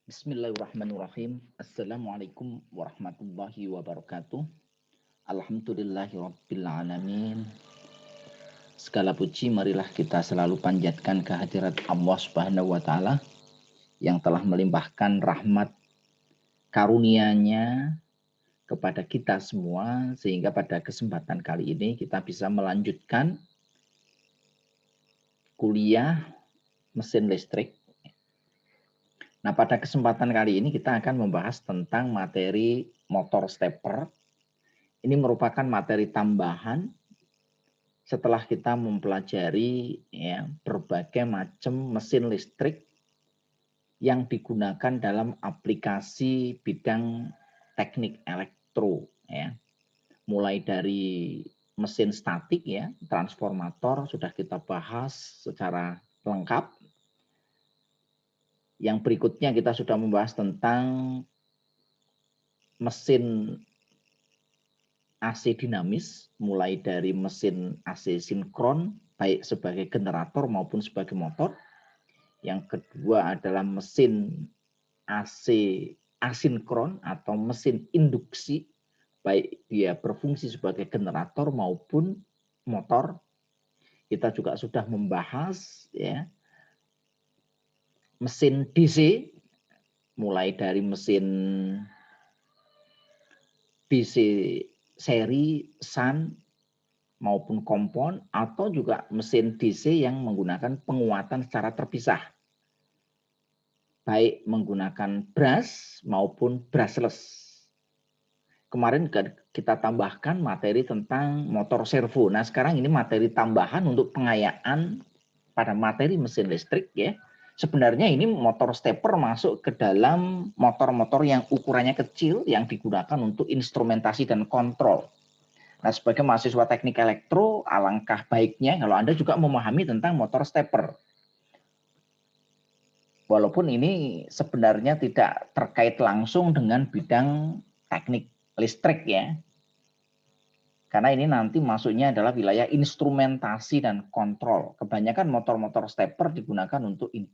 Bismillahirrahmanirrahim. Assalamualaikum warahmatullahi wabarakatuh. Alhamdulillahirabbil alamin. Segala puji marilah kita selalu panjatkan kehadirat Allah Subhanahu wa taala yang telah melimpahkan rahmat karunia-Nya kepada kita semua sehingga pada kesempatan kali ini kita bisa melanjutkan kuliah mesin listrik. Nah, pada kesempatan kali ini kita akan membahas tentang materi motor stepper. Ini merupakan materi tambahan setelah kita mempelajari berbagai macam mesin listrik yang digunakan dalam aplikasi bidang teknik elektro mulai dari mesin statik transformator sudah kita bahas secara lengkap. Yang berikutnya kita sudah membahas tentang mesin AC dinamis, mulai dari mesin AC sinkron, baik sebagai generator maupun sebagai motor. Yang kedua adalah mesin AC asinkron atau mesin induksi, baik dia berfungsi sebagai generator maupun motor. Kita juga sudah membahas mesin DC, mulai dari mesin DC seri, shunt, maupun kompon, atau juga mesin DC yang menggunakan penguatan secara terpisah, baik menggunakan brush maupun brushless. Kemarin kita tambahkan materi tentang motor servo. Nah, sekarang ini materi tambahan untuk pengayaan pada materi mesin listrik Sebenarnya ini motor stepper masuk ke dalam motor-motor yang ukurannya kecil yang digunakan untuk instrumentasi dan kontrol. Nah, sebagai mahasiswa teknik elektro, alangkah baiknya kalau Anda juga memahami tentang motor stepper. Walaupun ini sebenarnya tidak terkait langsung dengan bidang teknik listrik Karena ini nanti masuknya adalah wilayah instrumentasi dan kontrol. Kebanyakan motor-motor stepper digunakan untuk ini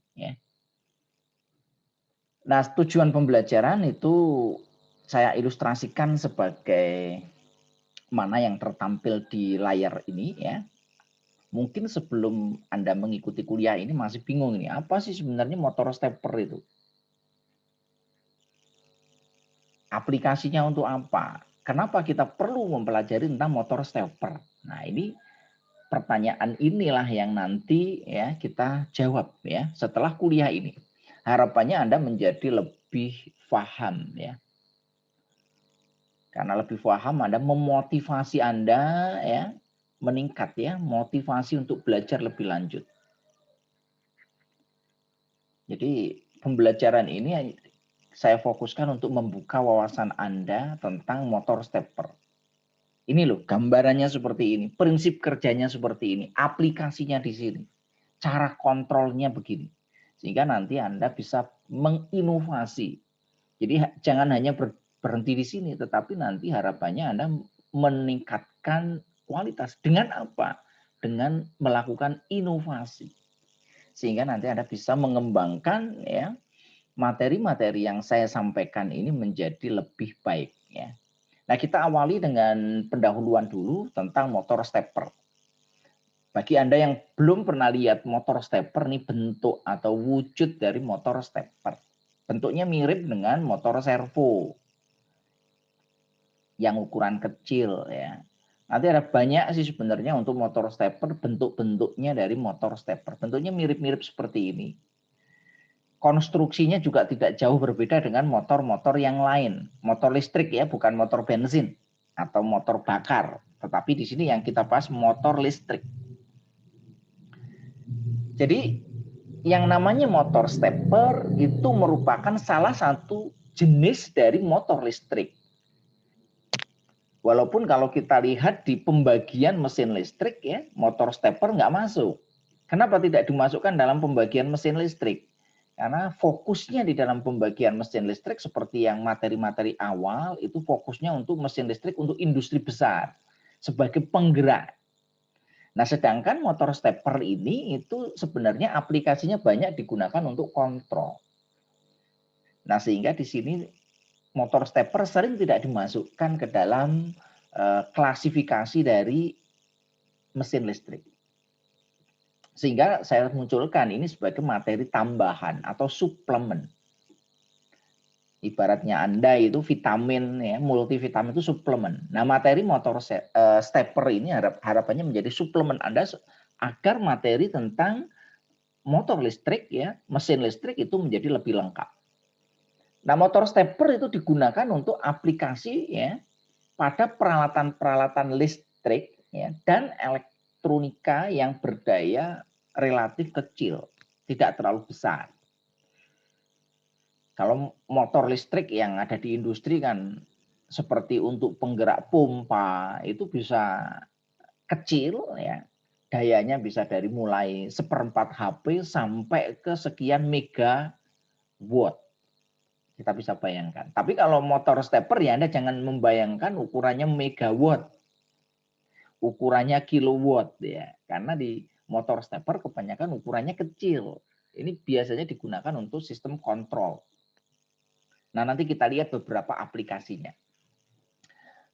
Nah, tujuan pembelajaran itu saya ilustrasikan sebagai mana yang tertampil di layar ini Mungkin sebelum Anda mengikuti kuliah ini masih bingung ini, apa sih sebenarnya motor stepper itu? Aplikasinya untuk apa? Kenapa kita perlu mempelajari tentang motor stepper? Nah, ini pertanyaan inilah yang nanti kita jawab setelah kuliah ini. Harapannya Anda menjadi lebih paham Karena lebih paham Anda memotivasi Anda meningkat motivasi untuk belajar lebih lanjut. Jadi pembelajaran ini saya fokuskan untuk membuka wawasan Anda tentang motor stepper. Ini loh, gambarannya seperti ini, prinsip kerjanya seperti ini, aplikasinya di sini, cara kontrolnya begini. Sehingga nanti Anda bisa menginovasi. Jadi jangan hanya berhenti di sini, tetapi nanti harapannya Anda meningkatkan kualitas. Dengan apa? Dengan melakukan inovasi. Sehingga nanti Anda bisa mengembangkan materi-materi yang saya sampaikan ini menjadi lebih baik Nah, kita awali dengan pendahuluan dulu tentang motor stepper. Bagi Anda yang belum pernah lihat motor stepper, ini bentuk atau wujud dari motor stepper. Bentuknya mirip dengan motor servo yang ukuran kecil Nanti ada banyak sih sebenarnya untuk motor stepper, bentuk-bentuknya dari motor stepper. Bentuknya mirip-mirip seperti ini. Konstruksinya juga tidak jauh berbeda dengan motor-motor yang lain. Motor listrik bukan motor bensin atau motor bakar. Tetapi di sini yang kita bahas motor listrik. Jadi yang namanya motor stepper itu merupakan salah satu jenis dari motor listrik. Walaupun kalau kita lihat di pembagian mesin listrik motor stepper nggak masuk. Kenapa tidak dimasukkan dalam pembagian mesin listrik? Karena fokusnya di dalam pembagian mesin listrik seperti yang materi-materi awal itu fokusnya untuk mesin listrik untuk industri besar sebagai penggerak. Nah, sedangkan motor stepper ini itu sebenarnya aplikasinya banyak digunakan untuk kontrol. Nah, sehingga di sini motor stepper sering tidak dimasukkan ke dalam klasifikasi dari mesin listrik. Sehingga saya munculkan ini sebagai materi tambahan atau suplemen. Ibaratnya Anda itu vitamin ya, multivitamin itu suplemen. Nah, materi motor stepper ini harapannya menjadi suplemen Anda agar materi tentang motor listrik ya, mesin listrik itu menjadi lebih lengkap. Nah, motor stepper itu digunakan untuk aplikasi ya pada peralatan-peralatan listrik ya dan elektronika yang berdaya relatif kecil, tidak terlalu besar. Kalau motor listrik yang ada di industri kan seperti untuk penggerak pompa itu bisa kecil ya. Dayanya bisa dari mulai 1/4 HP sampai ke sekian megawatt. Kita bisa bayangkan. Tapi kalau motor stepper ya Anda jangan membayangkan ukurannya megawatt. Ukurannya kilowatt ya. Karena di motor stepper kebanyakan ukurannya kecil. Ini biasanya digunakan untuk sistem kontrol. Nah, nanti kita lihat beberapa aplikasinya.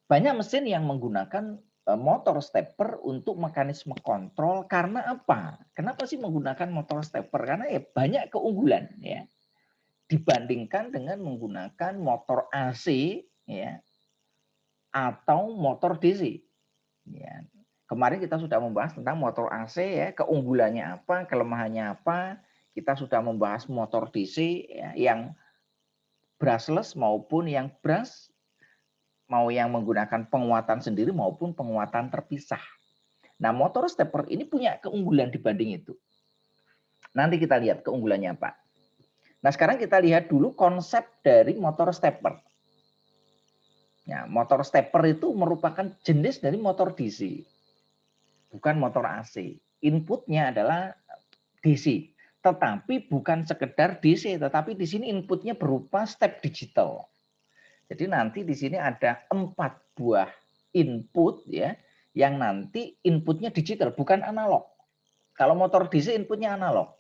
Banyak mesin yang menggunakan motor stepper untuk mekanisme kontrol karena apa? Kenapa sih menggunakan motor stepper? Karena ya banyak keunggulan ya. Dibandingkan dengan menggunakan motor AC ya atau motor DC. Ya. Kemarin kita sudah membahas tentang motor AC ya, keunggulannya apa, kelemahannya apa. Kita sudah membahas motor DC ya, yang brushless maupun yang brush, mau yang menggunakan penguatan sendiri maupun penguatan terpisah. Nah, motor stepper ini punya keunggulan dibanding itu. Nanti kita lihat keunggulannya apa. Nah, sekarang kita lihat dulu konsep dari motor stepper. Nah, motor stepper itu merupakan jenis dari motor DC, bukan motor AC. Inputnya adalah DC, tetapi bukan sekedar DC, tetapi di sini inputnya berupa step digital. Jadi nanti di sini ada 4 buah input ya, yang nanti inputnya digital, bukan analog. Kalau motor DC inputnya analog,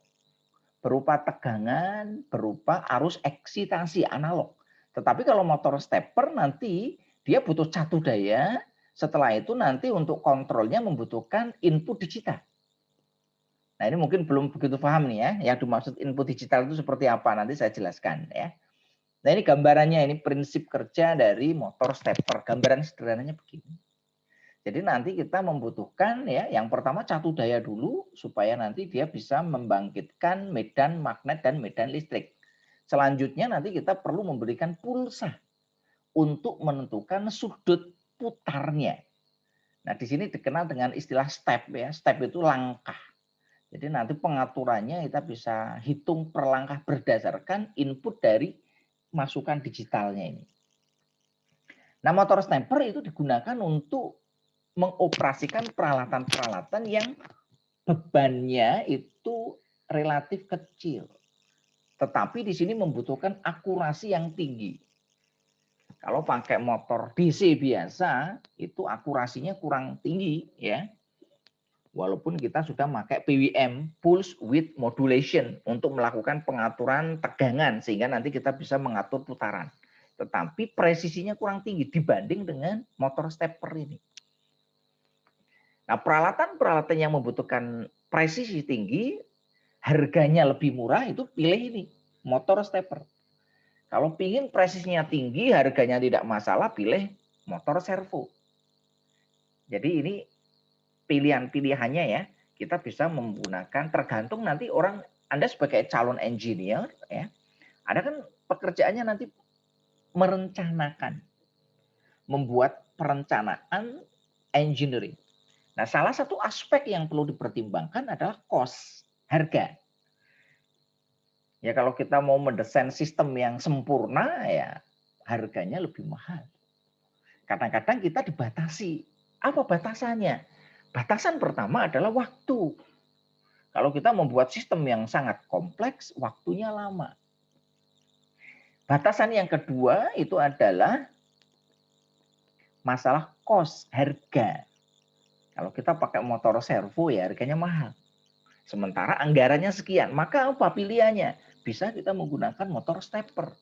berupa tegangan, berupa arus eksitasi analog. Tetapi kalau motor stepper nanti dia butuh catu daya, setelah itu nanti untuk kontrolnya membutuhkan input digital. Nah, ini mungkin belum begitu paham nih ya, yang dimaksud input digital itu seperti apa, nanti saya jelaskan ya. Nah, ini gambarannya, ini prinsip kerja dari motor stepper. Gambaran sederhananya begini. Jadi nanti kita membutuhkan ya, yang pertama catu daya dulu supaya nanti dia bisa membangkitkan medan magnet dan medan listrik. Selanjutnya nanti kita perlu memberikan pulsa untuk menentukan sudut putarnya. Nah, di sini dikenal dengan istilah step ya. Step itu langkah. Jadi nanti pengaturannya kita bisa hitung per langkah berdasarkan input dari masukan digitalnya ini. Nah, motor stepper itu digunakan untuk mengoperasikan peralatan-peralatan yang bebannya itu relatif kecil. Tetapi di sini membutuhkan akurasi yang tinggi. Kalau pakai motor DC biasa, itu akurasinya kurang tinggi ya. Walaupun kita sudah pakai PWM, Pulse Width Modulation, untuk melakukan pengaturan tegangan sehingga nanti kita bisa mengatur putaran. Tetapi presisinya kurang tinggi dibanding dengan motor stepper ini. Nah, peralatan-peralatan yang membutuhkan presisi tinggi, harganya lebih murah, itu pilih ini, motor stepper. Kalau ingin presisinya tinggi, harganya tidak masalah, pilih motor servo. Jadi ini pilihan-pilihannya ya, kita bisa menggunakan tergantung nanti orang, Anda sebagai calon engineer ya, ada kan pekerjaannya nanti merencanakan, membuat perencanaan engineering. Nah, salah satu aspek yang perlu dipertimbangkan adalah cost, harga. Ya, kalau kita mau mendesain sistem yang sempurna, ya harganya lebih mahal. Kadang-kadang kita dibatasi. Apa batasannya? Batasan pertama adalah waktu. Kalau kita membuat sistem yang sangat kompleks, waktunya lama. Batasan yang kedua itu adalah masalah cost, harga. Kalau kita pakai motor servo ya harganya mahal. Sementara anggarannya sekian, maka apa pilihannya? Bisa kita menggunakan motor stepper.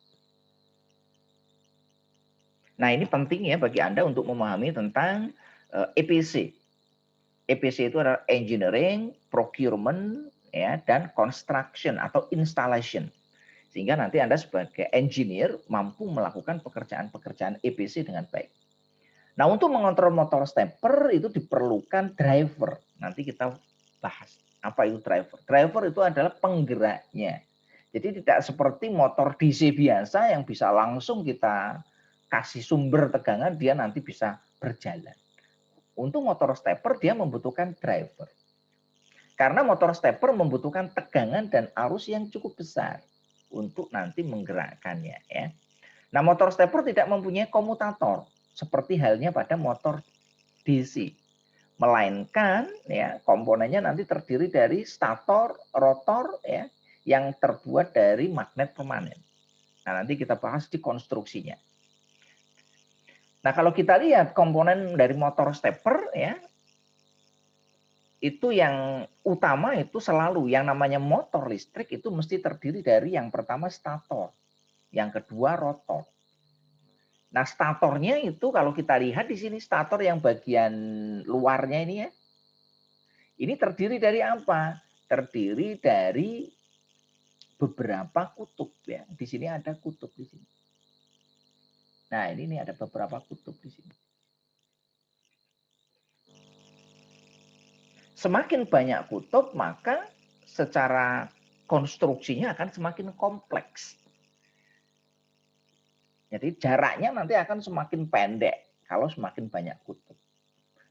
Nah, ini penting ya bagi Anda untuk memahami tentang EPC. EPC itu adalah engineering, procurement, ya, dan construction atau installation. Sehingga nanti Anda sebagai engineer mampu melakukan pekerjaan-pekerjaan EPC dengan baik. Nah, untuk mengontrol motor stepper itu diperlukan driver. Nanti kita bahas apa itu driver. Driver itu adalah penggeraknya. Jadi tidak seperti motor DC biasa yang bisa langsung kita kasih sumber tegangan, dia nanti bisa berjalan. Untuk motor stepper dia membutuhkan driver. Karena motor stepper membutuhkan tegangan dan arus yang cukup besar untuk nanti menggerakkannya, ya. Nah, motor stepper tidak mempunyai komutator seperti halnya pada motor DC, melainkan ya komponennya nanti terdiri dari stator, rotor, ya, yang terbuat dari magnet permanen. Nah, nanti kita bahas di konstruksinya. Nah, kalau kita lihat komponen dari motor stepper, ya, itu yang utama itu selalu yang namanya motor listrik itu mesti terdiri dari yang pertama stator, yang kedua rotor. Nah, statornya itu kalau kita lihat di sini stator yang bagian luarnya ini ya. Ini terdiri dari apa? Terdiri dari beberapa kutub ya. Di sini ada kutub di sini. Nah, ini ada beberapa kutub di sini. Semakin banyak kutub, maka secara konstruksinya akan semakin kompleks. Jadi jaraknya nanti akan semakin pendek kalau semakin banyak kutub.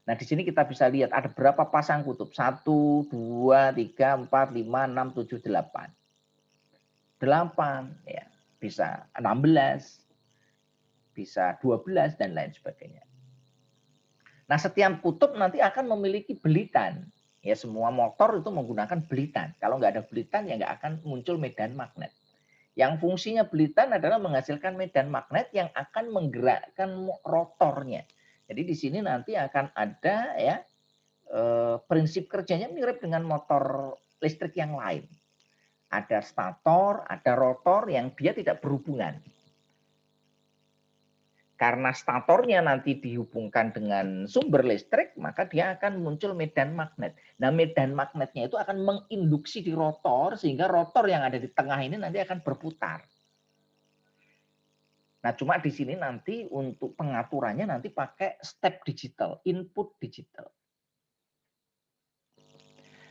Nah, di sini kita bisa lihat ada berapa pasang kutub. 1, 2, 3, 4, 5, 6, 7, 8. 8, ya. Bisa 16, bisa 12, dan lain sebagainya. Nah, setiap kutub nanti akan memiliki belitan. Ya, semua motor itu menggunakan belitan. Kalau nggak ada belitan, ya nggak akan muncul medan magnet. Yang fungsinya belitan adalah menghasilkan medan magnet yang akan menggerakkan rotornya. Jadi di sini nanti akan ada ya prinsip kerjanya mirip dengan motor listrik yang lain. Ada stator, ada rotor yang dia tidak berhubungan. Karena statornya nanti dihubungkan dengan sumber listrik, maka dia akan muncul medan magnet. Nah, medan magnetnya itu akan menginduksi di rotor, sehingga rotor yang ada di tengah ini nanti akan berputar. Nah, cuma di sini nanti untuk pengaturannya nanti pakai step digital, input digital.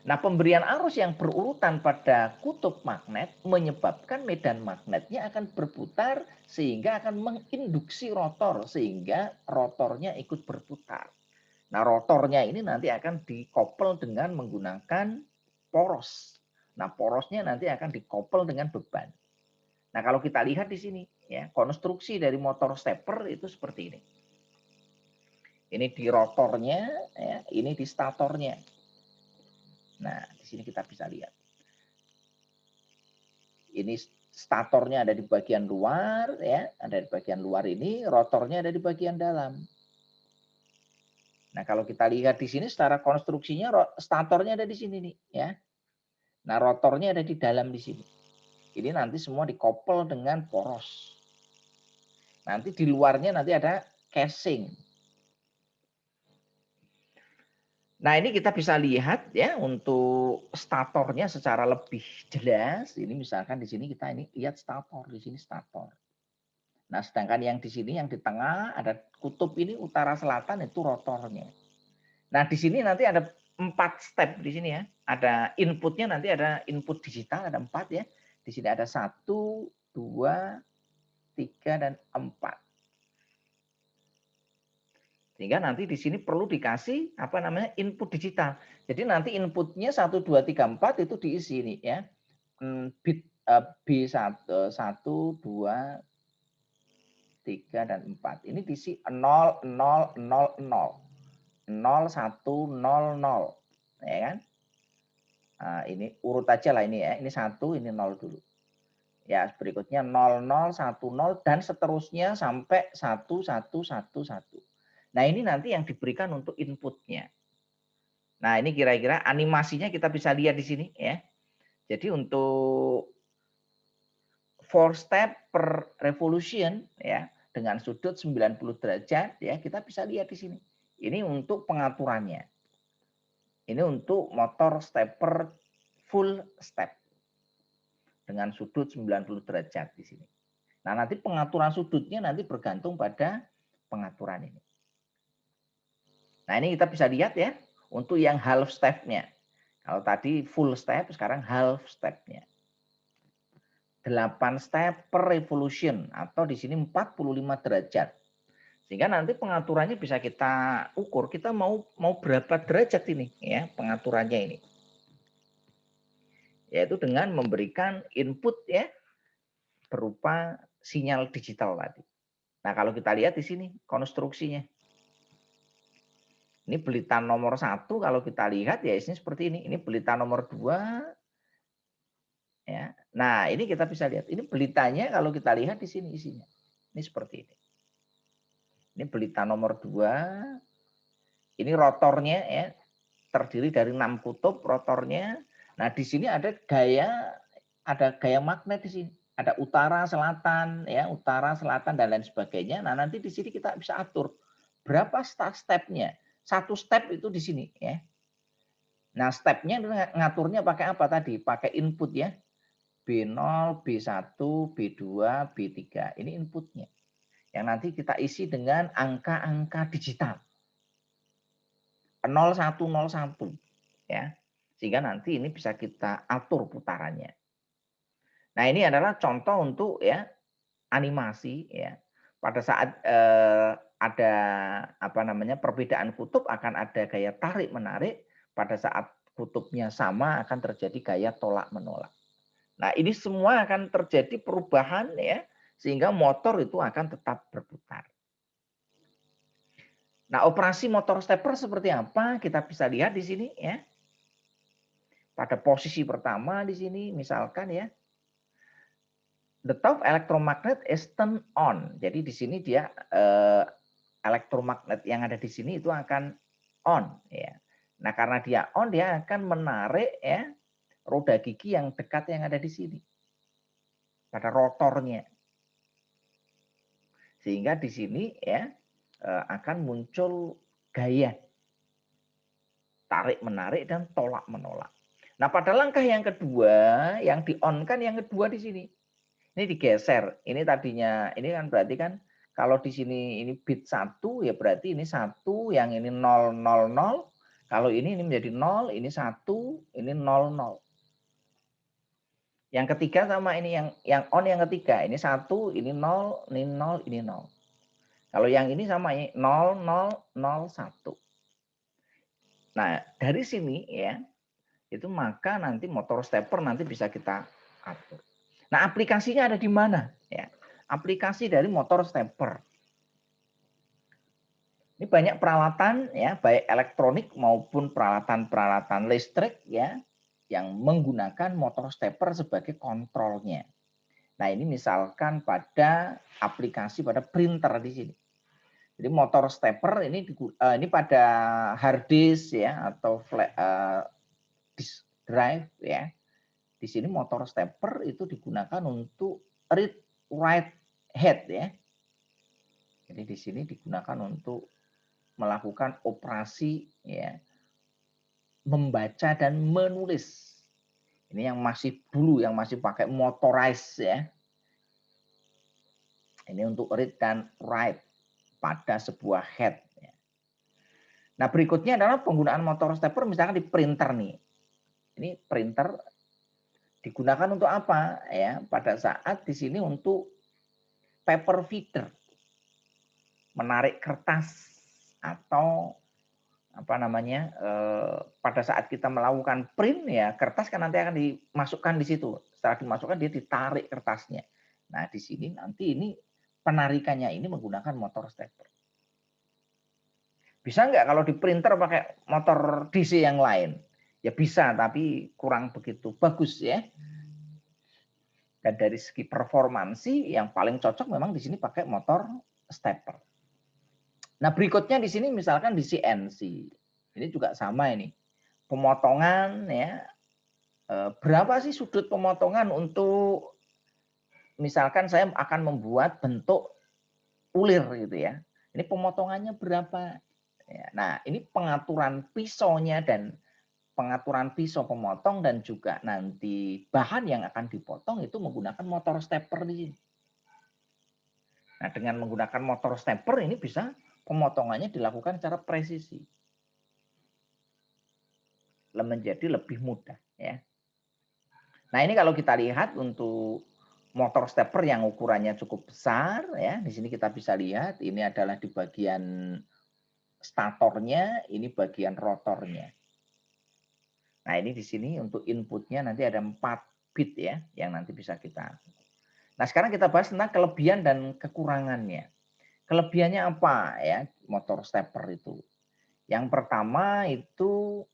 Nah, pemberian arus yang berurutan pada kutub magnet menyebabkan medan magnetnya akan berputar sehingga akan menginduksi rotor sehingga rotornya ikut berputar. Nah, rotornya ini nanti akan dikopel dengan menggunakan poros. Nah, porosnya nanti akan dikopel dengan beban. Nah, kalau kita lihat di sini ya, konstruksi dari motor stepper itu seperti ini. Ini di rotornya ya, ini di statornya. Nah, di sini kita bisa lihat. Ini statornya ada di bagian luar ya, ada di bagian luar ini, rotornya ada di bagian dalam. Nah, kalau kita lihat di sini secara konstruksinya statornya ada di sini nih ya. Nah, rotornya ada di dalam di sini. Ini nanti semua dikopel dengan poros. Nanti di luarnya nanti ada casing. Nah, ini kita bisa lihat ya untuk statornya secara lebih jelas. Ini misalkan di sini kita ini lihat stator, di sini stator. Nah, sedangkan yang di sini yang di tengah ada kutub ini utara selatan itu rotornya. Nah, di sini nanti ada 4 step di sini ya. Ada inputnya nanti ada input digital ada 4 ya. Di sini ada 1, 2, 3, dan 4. Sehingga nanti di sini perlu dikasih apa namanya input digital. Jadi nanti inputnya 1, 2, 3, 4 itu diisi ini ya. Bit B1, 1, 2, 3, dan 4. Ini diisi 0, 0, 0, 0. 0, 1, 0, 0. Ya kan? Nah, ini urut aja lah ini ya. Ini 1, ini 0 dulu. Ya, berikutnya 0, 0, 1, 0, dan seterusnya sampai 1, 1, 1, 1. Nah, ini nanti yang diberikan untuk inputnya. Nah, ini kira-kira animasinya kita bisa lihat di sini ya. Jadi untuk 4 step per revolution ya, dengan sudut 90 derajat ya, kita bisa lihat di sini. Ini untuk pengaturannya. Ini untuk motor stepper full step dengan sudut 90 derajat di sini. Nah, nanti pengaturan sudutnya nanti bergantung pada pengaturan ini. Nah, ini kita bisa lihat ya untuk yang half step-nya. Kalau tadi full step, sekarang half step-nya. 8 step per revolution atau di sini 45 derajat. Sehingga nanti pengaturannya bisa kita ukur, kita mau berapa derajat ini ya pengaturannya ini. Yaitu dengan memberikan input ya berupa sinyal digital tadi. Nah, kalau kita lihat di sini konstruksinya. Ini belitan nomor 1 kalau kita lihat ya isinya seperti ini. Ini belitan nomor 2 ya. Nah, ini kita bisa lihat. Ini belitanya kalau kita lihat di sini isinya. Ini seperti ini. Ini belita nomor 2. Ini rotornya ya. Terdiri dari 6 kutub rotornya. Nah, di sini ada gaya magnet di sini. Ada utara, selatan ya, utara, selatan dan lain sebagainya. Nah, nanti di sini kita bisa atur berapa step-nya. 1 step itu di sini ya. Nah, step-nya ngaturnya pakai apa tadi? Pakai input ya. B0, B1, B2, B3. Ini inputnya. Yang nanti kita isi dengan angka-angka digital. 0101 ya. Sehingga nanti ini bisa kita atur putarannya. Nah, ini adalah contoh untuk ya animasi ya. Pada saat ada perbedaan kutub akan ada gaya tarik menarik, pada saat kutubnya sama akan terjadi gaya tolak menolak. Nah, ini semua akan terjadi perubahan ya sehingga motor itu akan tetap berputar. Nah, operasi motor stepper seperti apa? Kita bisa lihat di sini ya. Pada posisi pertama di sini misalkan ya. The top electromagnet is turned on. Jadi di sini dia elektromagnet yang ada di sini itu akan on ya. Nah, karena dia on dia akan menarik ya roda gigi yang dekat yang ada di sini. Pada rotornya. Sehingga di sini ya akan muncul gaya tarik menarik dan tolak menolak. Nah, pada langkah yang kedua yang di on kan yang kedua di sini. Ini digeser. Ini tadinya ini kan berarti kan kalau di sini ini bit 1 ya berarti ini 1, yang ini 0 0 0. Kalau ini menjadi 0, ini 1, ini 0 0. Yang ketiga sama ini yang on yang ketiga. Ini 1, ini 0, ini 0, ini 0. Kalau yang ini sama ini 0 0 0 1. Nah, dari sini ya itu maka nanti motor stepper nanti bisa kita atur. Nah, aplikasinya ada di mana ya? Aplikasi dari motor stepper. Ini banyak peralatan ya, baik elektronik maupun peralatan-peralatan listrik ya yang menggunakan motor stepper sebagai kontrolnya. Nah, ini misalkan pada aplikasi pada printer di sini. Jadi motor stepper ini pada hard disk ya atau disk drive ya. Di sini motor stepper itu digunakan untuk read write head ya. Jadi di sini digunakan untuk melakukan operasi ya membaca dan menulis. Ini yang masih dulu yang masih pakai motorized ya. Ini untuk read dan write pada sebuah head. Nah, berikutnya adalah penggunaan motor stepper misalkan di printer nih. Ini printer digunakan untuk apa ya? Pada saat di sini untuk paper feeder. Menarik kertas atau pada saat kita melakukan print ya kertas kan nanti akan dimasukkan di situ. Setelah dimasukkan dia ditarik kertasnya. Nah, di sini nanti ini penarikannya ini menggunakan motor stepper. Bisa nggak kalau di printer pakai motor DC yang lain? Ya bisa, tapi kurang begitu bagus ya. Dan dari segi performansi yang paling cocok memang di sini pakai motor stepper. Nah, berikutnya di sini misalkan di CNC. Ini juga sama ini. Pemotongan ya. Berapa sih sudut pemotongan untuk misalkan saya akan membuat bentuk ulir gitu ya. Ini pemotongannya berapa? Ya, nah, ini pengaturan pisaunya dan pengaturan pisau pemotong dan juga nanti bahan yang akan dipotong itu menggunakan motor stepper di sini. Nah, dengan menggunakan motor stepper ini bisa pemotongannya dilakukan secara presisi. Menjadi lebih mudah ya. Nah, ini kalau kita lihat untuk motor stepper yang ukurannya cukup besar ya. Di sini kita bisa lihat ini adalah di bagian statornya, ini bagian rotornya. Nah, ini di sini untuk inputnya nanti ada 4 bit ya yang nanti bisa kita. Nah, sekarang kita bahas tentang kelebihan dan kekurangannya. Kelebihannya apa ya motor stepper itu? Yang pertama itu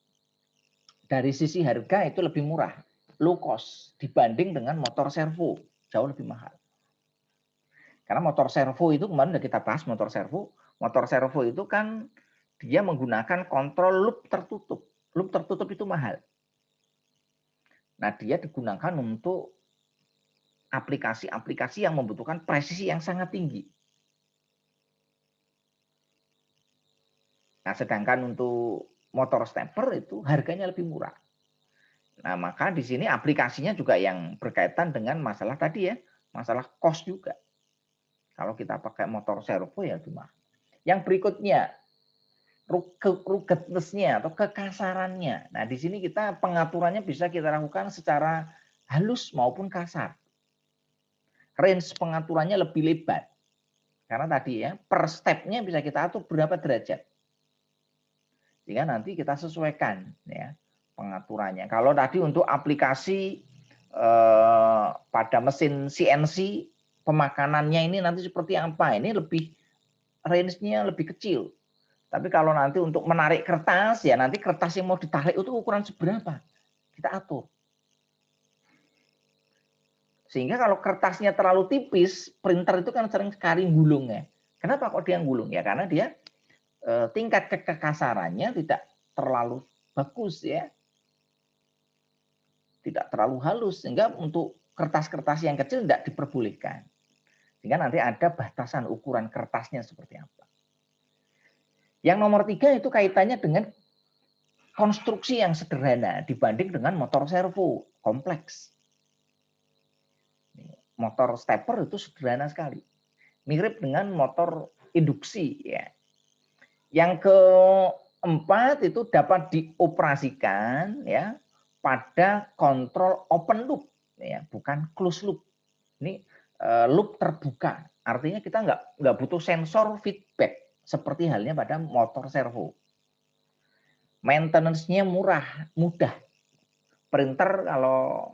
dari sisi harga itu lebih murah, low cost dibanding dengan motor servo, jauh lebih mahal. Karena motor servo itu kemarin udah kita bahas motor servo. Motor servo itu kan dia menggunakan kontrol loop tertutup. Loop tertutup itu mahal. Nah, dia digunakan untuk aplikasi-aplikasi yang membutuhkan presisi yang sangat tinggi. Nah, sedangkan untuk motor stepper itu harganya lebih murah. Nah, maka di sini aplikasinya juga yang berkaitan dengan masalah tadi ya, masalah cost juga. Kalau kita pakai motor servo ya cuma. Yang berikutnya, ruggedness-nya atau kekasarannya. Nah, di sini kita pengaturannya bisa kita lakukan secara halus maupun kasar. Range pengaturannya lebih lebar. Karena tadi ya, per step-nya bisa kita atur berapa derajat. Sehingga nanti kita sesuaikan ya pengaturannya. Kalau tadi untuk aplikasi pada mesin CNC pemakanannya ini nanti seperti apa? Ini lebih range-nya lebih kecil. Tapi kalau nanti untuk menarik kertas ya nanti kertas yang mau ditarik itu ukuran seberapa? Kita atur. Sehingga kalau kertasnya terlalu tipis, printer itu kan sering sekali gulung ya. Kenapa kok dia gulung? Ya karena dia tingkat kekasarannya tidak terlalu bagus ya. Tidak terlalu halus sehingga untuk kertas-kertas yang kecil tidak diperbolehkan. Sehingga nanti ada batasan ukuran kertasnya seperti apa. Yang nomor 3 itu kaitannya dengan konstruksi yang sederhana dibanding dengan motor servo kompleks. Motor stepper itu sederhana sekali. Mirip dengan motor induksi ya. Yang keempat itu dapat dioperasikan ya pada kontrol open loop ya, bukan closed loop. Ini loop terbuka. Artinya kita nggak butuh sensor feedback seperti halnya pada motor servo. Maintenance-nya mudah. Printer kalau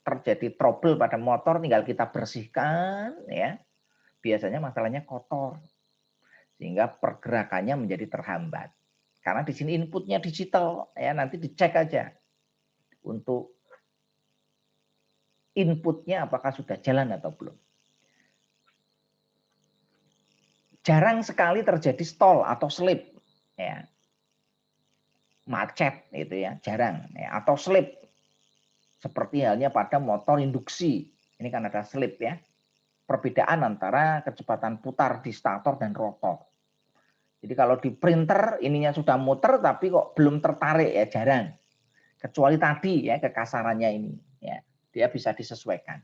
terjadi trouble pada motor tinggal kita bersihkan ya. Biasanya masalahnya kotor. Sehingga pergerakannya menjadi terhambat. Karena di sini inputnya digital ya, nanti dicek aja untuk inputnya apakah sudah jalan atau belum. Jarang sekali terjadi stall atau slip ya. Macet itu ya, jarang ya. Atau slip seperti halnya pada motor induksi. Ini kan ada slip ya. Perbedaan antara kecepatan putar di stator dan rotor. Jadi kalau di printer ininya sudah muter tapi kok belum tertarik ya, jarang. Kecuali tadi ya kekasarannya ini ya, dia bisa disesuaikan.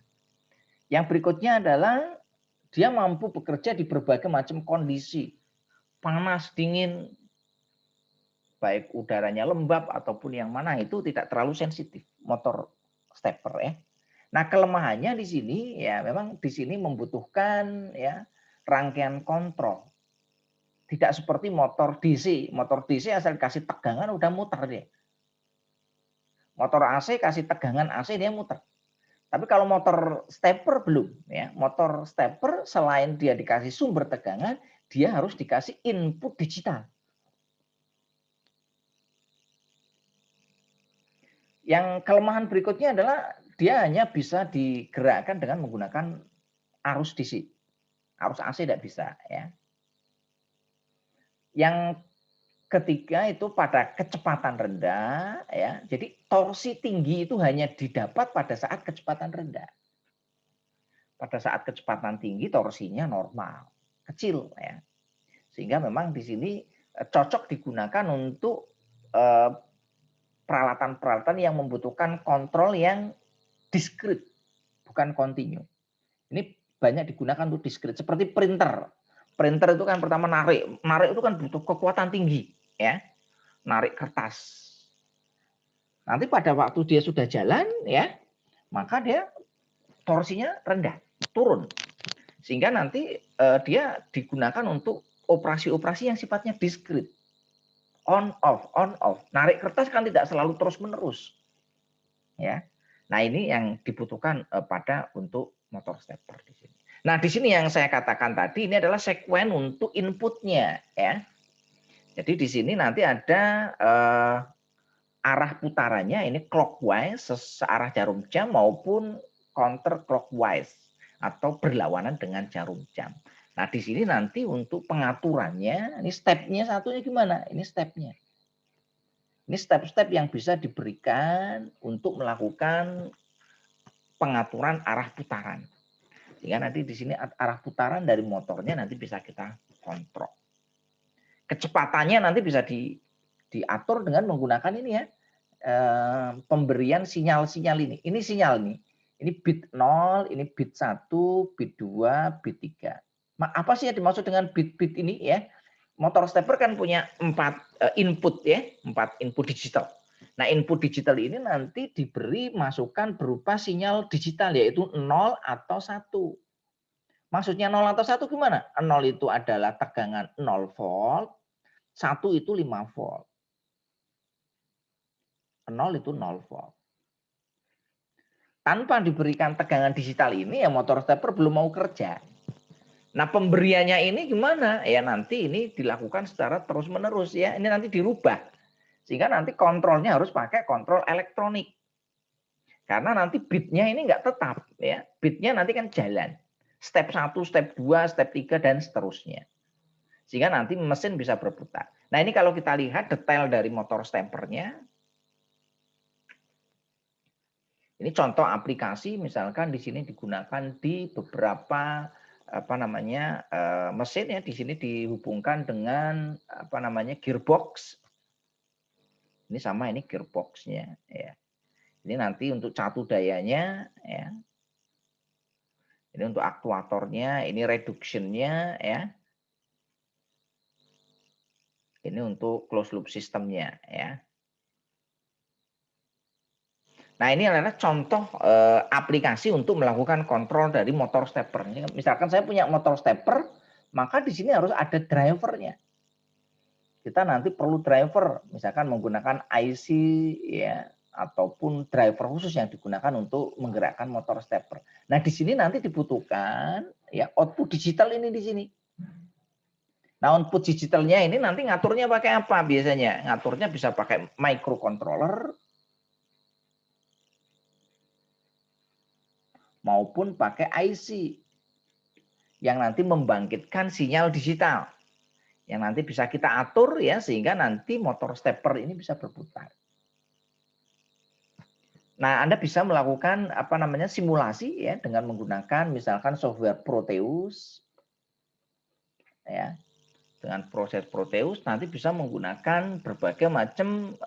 Yang berikutnya adalah dia mampu bekerja di berbagai macam kondisi. Panas, dingin, baik udaranya lembab ataupun yang mana itu tidak terlalu sensitif motor stepper ya. Nah, kelemahannya di sini ya memang di sini membutuhkan ya rangkaian kontrol. Tidak seperti motor DC. Motor DC asal kasih tegangan udah muter dia. Motor AC kasih tegangan AC dia muter. Tapi kalau motor stepper belum ya. Motor stepper selain dia dikasih sumber tegangan, dia harus dikasih input digital. Yang kelemahan berikutnya adalah dia hanya bisa digerakkan dengan menggunakan arus DC. Arus AC tidak bisa ya. Yang ketiga itu pada kecepatan rendah ya. Jadi torsi tinggi itu hanya didapat pada saat kecepatan rendah. Pada saat kecepatan tinggi torsinya normal. kecil ya. Sehingga memang di sini cocok digunakan untuk peralatan-peralatan yang membutuhkan kontrol yang diskrit, bukan kontinu. Ini banyak digunakan untuk diskrit, seperti printer. Printer itu kan pertama narik itu kan butuh kekuatan tinggi, ya, narik kertas. Nanti pada waktu dia sudah jalan, ya, maka dia torsinya rendah, turun, sehingga nanti dia digunakan untuk operasi-operasi yang sifatnya diskrit, on off. Narik kertas kan tidak selalu terus menerus, ya. Nah ini yang dibutuhkan pada untuk motor stepper di sini. Nah, di sini yang saya katakan tadi ini adalah sekuen untuk inputnya, ya. Jadi di sini nanti ada arah putarannya ini clockwise searah jarum jam maupun counter clockwise atau berlawanan dengan jarum jam. Nah, di sini nanti untuk pengaturannya, ini stepnya satunya gimana? Ini stepnya. Ini step-step yang bisa diberikan untuk melakukan pengaturan arah putaran. Sehingga nanti di sini arah putaran dari motornya nanti bisa kita kontrol. Kecepatannya nanti bisa diatur dengan menggunakan ini ya, pemberian sinyal-sinyal ini. Ini sinyal nih. Ini bit 0, ini bit 1, bit 2, bit 3. Apa sih yang dimaksud dengan bit-bit ini ya? Motor stepper kan punya 4 input ya, 4 input digital. Nah, input digital ini nanti diberi masukan berupa sinyal digital yaitu 0 atau 1. Maksudnya 0 atau 1 gimana? 0 itu adalah tegangan 0 volt, 1 itu 5 volt. 0 itu 0 volt. Tanpa diberikan tegangan digital ini ya motor stepper belum mau kerja. Nah, pemberiannya ini gimana? Ya nanti ini dilakukan secara terus-menerus ya. Ini nanti dirubah. Sehingga nanti kontrolnya harus pakai kontrol elektronik. Karena nanti bitnya ini enggak tetap ya. Bitnya nanti kan jalan. Step 1, step 2, step 3 dan seterusnya. Sehingga nanti mesin bisa berputar. Nah, ini kalau kita lihat detail dari motor steppernya. Ini contoh aplikasi misalkan di sini digunakan di beberapa mesin ya, di sini dihubungkan dengan gearbox. Ini sama, ini gearboxnya ya. Ini nanti untuk catu dayanya ya. Ini untuk aktuatornya, ini reductionnya ya. Ini untuk closed loop sistemnya ya. Nah, ini adalah contoh aplikasi untuk melakukan kontrol dari motor stepper. Misalkan saya punya motor stepper, maka di sini harus ada drivernya. Kita nanti perlu driver, misalkan menggunakan IC ya, ataupun driver khusus yang digunakan untuk menggerakkan motor stepper. Nah, di sini nanti dibutuhkan ya output digital ini di sini. Nah, output digitalnya ini nanti ngaturnya pakai apa biasanya? Ngaturnya bisa pakai microcontroller maupun pakai IC yang nanti membangkitkan sinyal digital yang nanti bisa kita atur ya sehingga nanti motor stepper ini bisa berputar. Nah, Anda bisa melakukan simulasi ya dengan menggunakan misalkan software Proteus ya. Dengan proses Proteus nanti bisa menggunakan berbagai macam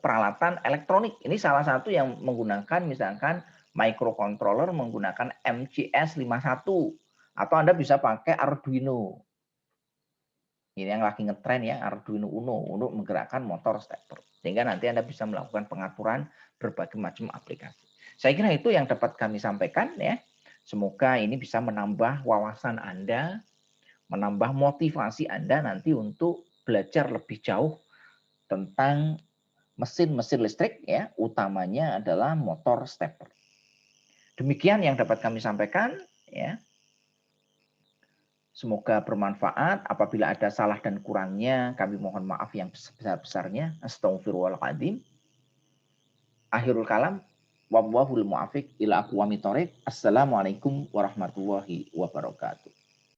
peralatan elektronik. Ini salah satu yang menggunakan misalkan microcontroller menggunakan MCS 51 atau Anda bisa pakai Arduino. Ini yang lagi ngetren ya, Arduino Uno untuk menggerakkan motor stepper. Sehingga nanti Anda bisa melakukan pengaturan berbagai macam aplikasi. Saya kira itu yang dapat kami sampaikan ya. Semoga ini bisa menambah wawasan Anda, menambah motivasi Anda nanti untuk belajar lebih jauh tentang mesin-mesin listrik ya, utamanya adalah motor stepper. Demikian yang dapat kami sampaikan ya. Semoga bermanfaat. Apabila ada salah dan kurangnya, kami mohon maaf yang sebesar-besarnya. Astaghfirullahaladzim. Akhirul kalam. Wallahul muwaffiq ila aqwamit thoriq. Assalamualaikum warahmatullahi wabarakatuh.